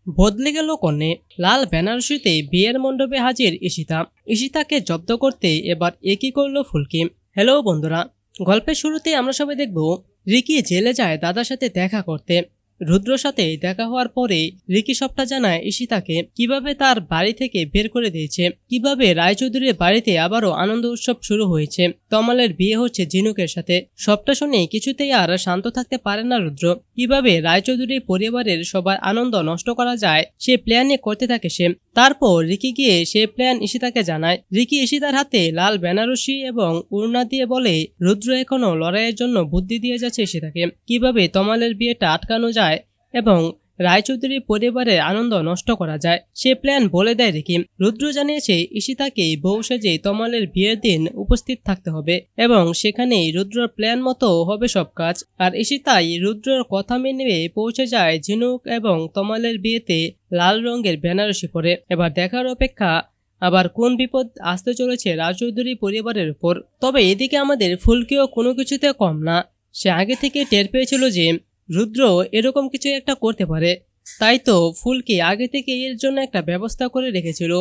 বদলে গেল কনে। লাল বেনারসিতে বিয়ের মণ্ডপে হাজির ঈশিতা। ঈশিতাকে জব্দ করতে এবার একই করলো ফুলকি। হ্যালো বন্ধুরা, গল্পের শুরুতে আমরা সবাই দেখব রিকি জেলে যায় দাদার সাথে দেখা করতে। রুদ্রর সাথে দেখা হওয়ার পরে রিকি সবটা জানায় ঈশিতাকে, কিভাবে তার বাড়ি থেকে বের করে দিয়েছে, কিভাবে রায়চৌধুরীর বাড়িতে আবারও আনন্দ উৎসব শুরু হয়েছে, তমালের বিয়ে হচ্ছে ঝিনুকের সাথে। সবটা শুনে কিছুতেই আর শান্ত থাকতে পারে না রুদ্র। কিভাবে রায়চৌধুরীর পরিবারের সবার আনন্দ নষ্ট করা যায় সে প্ল্যানে করতে থাকে সে। তারপর রিকি গিয়ে সে প্ল্যান ঈশিতাকে জানায়। রিকি ঈশিতার হাতে লাল বেনারসি এবং উড়না দিয়ে বলে রুদ্র এখনো লড়াইয়ের জন্য বুদ্ধি দিয়ে যাচ্ছে ঈশিতাকে, কিভাবে তমালের বিয়েটা আটকানো যায় এবং রায়চৌধুরীর পরিবারের আনন্দ নষ্ট করা যায় সে প্ল্যান বলে দেয় রিকি। রুদ্র জানিয়েছে ঈশিতাকে বউ সেজে তমালের বিয়ের দিন উপস্থিত থাকতে হবে এবং সেখানেই রুদ্রর প্ল্যান মতো হবে সব কাজ। আর ঈশিতাই রুদ্রর কথা মেনে পৌঁছে যায় ঝিনুক এবং তমালের বিয়েতে লাল রঙের বেনারসি পরে। এবার দেখার অপেক্ষা আবার কোন বিপদ আসতে চলেছে রায়চৌধুরী পরিবারের উপর। তবে এদিকে আমাদের ফুলকিও কোনো কিছুতে কম না। সে আগে থেকে টের পেয়েছিল যে রুদ্র এরকম কিছু একটা করতে পারে, তাই তো ফুলকি আগে থেকে এর জন্য একটা ব্যবস্থা করে রেখেছিল।